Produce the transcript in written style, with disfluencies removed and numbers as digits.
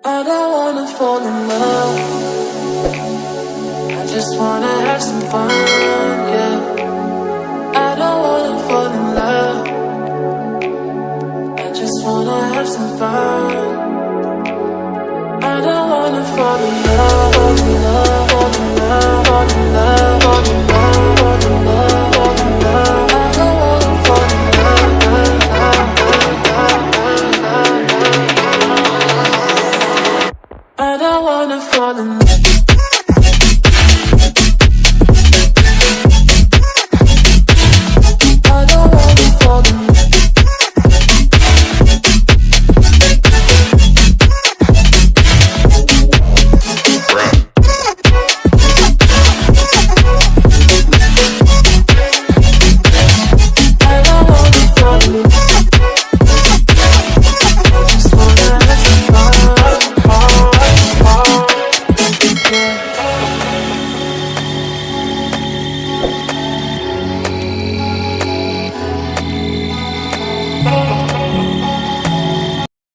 I don't wanna fall in love. I just wanna have some fun, yeah. I don't wanna fall in love. I just wanna have some fun. I don't wanna fall in love, fall in love, fall in love, fall in love, fall in love, fall in love, fall in love. I don't wanna fall in love. I don't wanna fall in love.